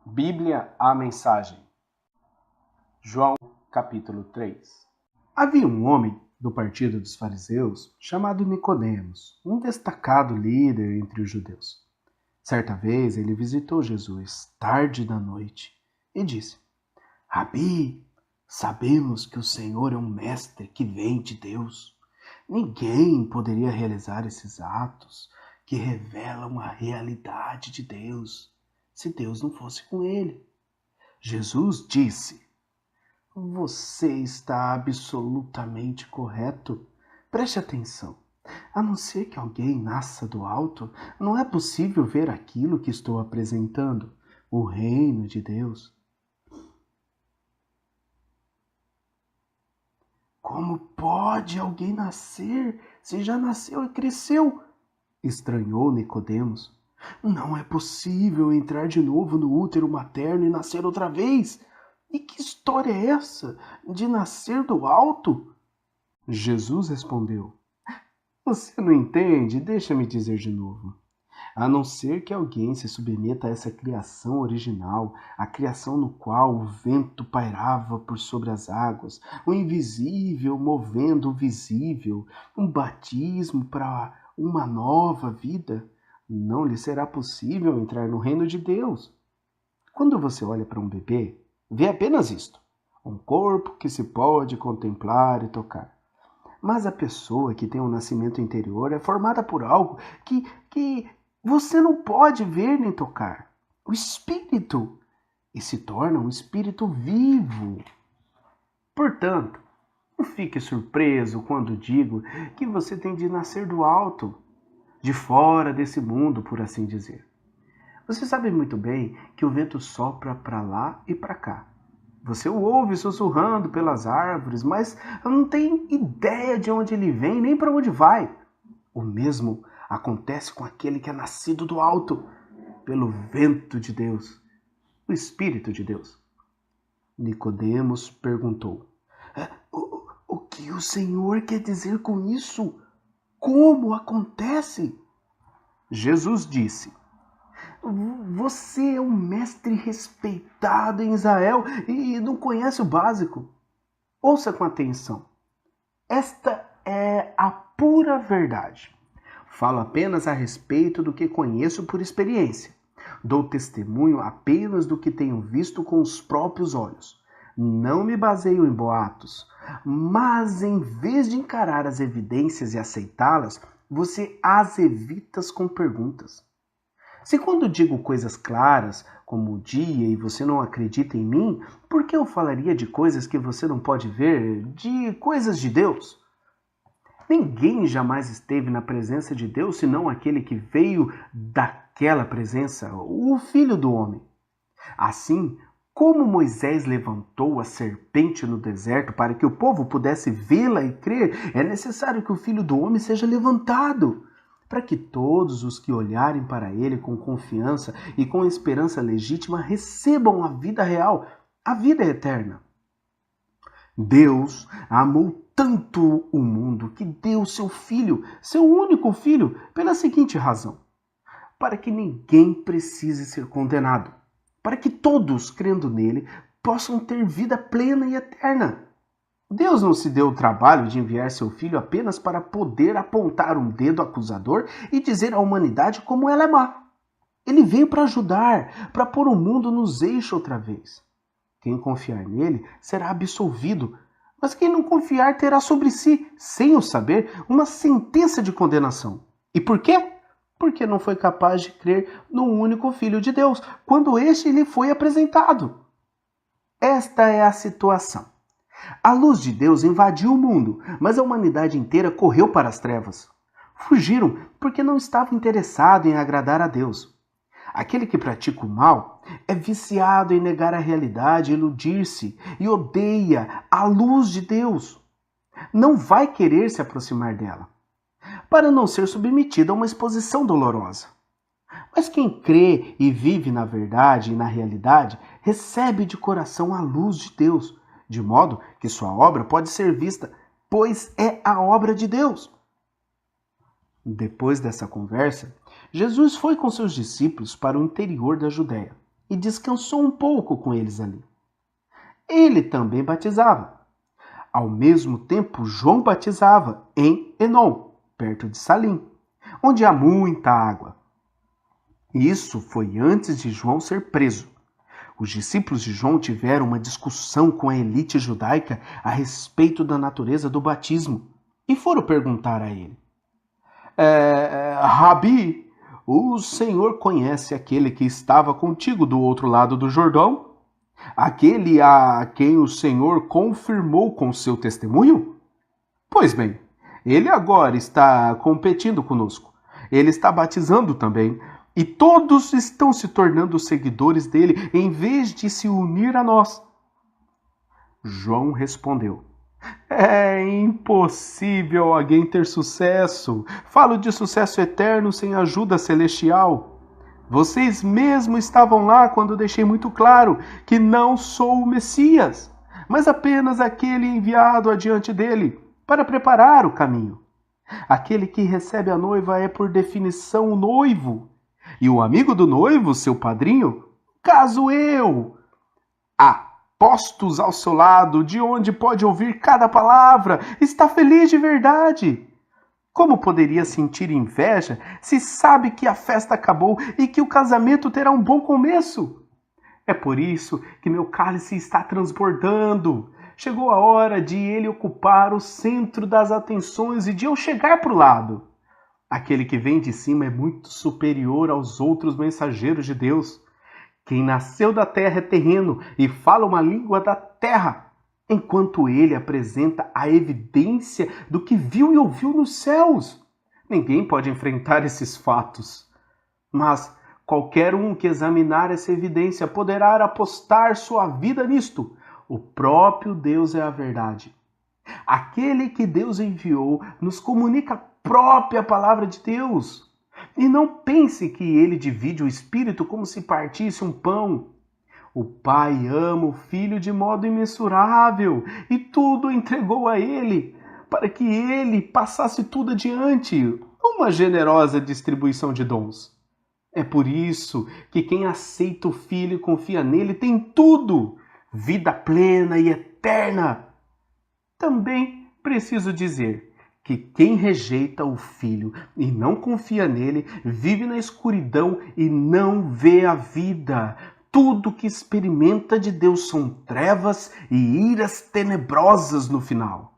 Bíblia, a mensagem. João, capítulo 3. Havia um homem do partido dos fariseus chamado Nicodemos, um destacado líder entre os judeus. Certa vez ele visitou Jesus, tarde da noite, e disse: Rabi, sabemos que o Senhor é um mestre que vem de Deus. Ninguém poderia realizar esses atos que revelam a realidade de Deus, se Deus não fosse com ele. Jesus disse: Você está absolutamente correto. Preste atenção. A não ser que alguém nasça do alto, não é possível ver aquilo que estou apresentando, o reino de Deus. Como pode alguém nascer se já nasceu e cresceu? Estranhou Nicodemos. Não é possível entrar de novo no útero materno e nascer outra vez. E que história é essa de nascer do alto? Jesus respondeu: Você não entende? Deixa-me dizer de novo. A não ser que alguém se submeta a essa criação original, a criação no qual o vento pairava por sobre as águas, o invisível movendo o visível, um batismo para uma nova vida, não lhe será possível entrar no reino de Deus. Quando você olha para um bebê, vê apenas isto: um corpo que se pode contemplar e tocar. Mas a pessoa que tem um nascimento interior é formada por algo que você não pode ver nem tocar. O espírito. E se torna um espírito vivo. Portanto, não fique surpreso quando digo que você tem de nascer do alto, de fora desse mundo, por assim dizer. Você sabe muito bem que o vento sopra para lá e para cá. Você o ouve sussurrando pelas árvores, mas não tem ideia de onde ele vem nem para onde vai. O mesmo acontece com aquele que é nascido do alto, pelo vento de Deus, o Espírito de Deus. Nicodemos perguntou: O que o Senhor quer dizer com isso? Como acontece? Jesus disse: Você é um mestre respeitado em Israel e não conhece o básico. Ouça com atenção. Esta é a pura verdade. Falo apenas a respeito do que conheço por experiência. Dou testemunho apenas do que tenho visto com os próprios olhos. Não me baseio em boatos, mas em vez de encarar as evidências e aceitá-las, você as evita com perguntas. Se quando digo coisas claras, como o dia, e você não acredita em mim, por que eu falaria de coisas que você não pode ver, de coisas de Deus? Ninguém jamais esteve na presença de Deus senão aquele que veio daquela presença, o Filho do Homem. Assim, como Moisés levantou a serpente no deserto para que o povo pudesse vê-la e crer, é necessário que o Filho do Homem seja levantado, para que todos os que olharem para ele com confiança e com esperança legítima recebam a vida real, a vida eterna. Deus amou tanto o mundo que deu seu Filho, seu único Filho, pela seguinte razão: para que ninguém precise ser condenado, para que todos, crendo nele, possam ter vida plena e eterna. Deus não se deu o trabalho de enviar seu Filho apenas para poder apontar um dedo acusador e dizer à humanidade como ela é má. Ele veio para ajudar, para pôr o mundo nos eixos outra vez. Quem confiar nele será absolvido, mas quem não confiar terá sobre si, sem o saber, uma sentença de condenação. E por quê? Porque não foi capaz de crer no único Filho de Deus, quando este lhe foi apresentado. Esta é a situação. A luz de Deus invadiu o mundo, mas a humanidade inteira correu para as trevas. Fugiram porque não estavam interessados em agradar a Deus. Aquele que pratica o mal é viciado em negar a realidade, iludir-se e odeia a luz de Deus. Não vai querer se aproximar dela, para não ser submetido a uma exposição dolorosa. Mas quem crê e vive na verdade e na realidade, recebe de coração a luz de Deus, de modo que sua obra pode ser vista, pois é a obra de Deus. Depois dessa conversa, Jesus foi com seus discípulos para o interior da Judéia. e descansou um pouco com eles ali. Ele também batizava. Ao mesmo tempo, João batizava em Enom, perto de Salim, onde há muita água. Isso foi antes de João ser preso. Os discípulos de João tiveram uma discussão com a elite judaica a respeito da natureza do batismo e foram perguntar a ele: Rabi, o Senhor conhece aquele que estava contigo do outro lado do Jordão? Aquele a quem o Senhor confirmou com seu testemunho? Pois bem, ele agora está competindo conosco. Ele está batizando também. E todos estão se tornando seguidores dele em vez de se unir a nós. João respondeu: é impossível alguém ter sucesso. Falo de sucesso eterno sem ajuda celestial. Vocês mesmos estavam lá quando deixei muito claro que não sou o Messias, mas apenas aquele enviado adiante dele para preparar o caminho. Aquele que recebe a noiva é, por definição, o noivo. E o amigo do noivo, seu padrinho, caso eu, postos ao seu lado, de onde pode ouvir cada palavra, está feliz de verdade. Como poderia sentir inveja se sabe que a festa acabou e que o casamento terá um bom começo? É por isso que meu cálice está transbordando. Chegou a hora de ele ocupar o centro das atenções e de eu chegar para o lado. Aquele que vem de cima é muito superior aos outros mensageiros de Deus. Quem nasceu da terra é terreno e fala uma língua da terra, enquanto ele apresenta a evidência do que viu e ouviu nos céus. Ninguém pode enfrentar esses fatos. Mas qualquer um que examinar essa evidência poderá apostar sua vida nisto. O próprio Deus é a verdade. Aquele que Deus enviou nos comunica a própria palavra de Deus. E não pense que ele divide o Espírito como se partisse um pão. O Pai ama o Filho de modo imensurável e tudo entregou a ele, para que ele passasse tudo adiante. Uma generosa distribuição de dons. É por isso que quem aceita o Filho e confia nele tem tudo, vida plena e eterna. Também preciso dizer que quem rejeita o Filho e não confia nele, vive na escuridão e não vê a vida. Tudo que experimenta de Deus são trevas e iras tenebrosas no final.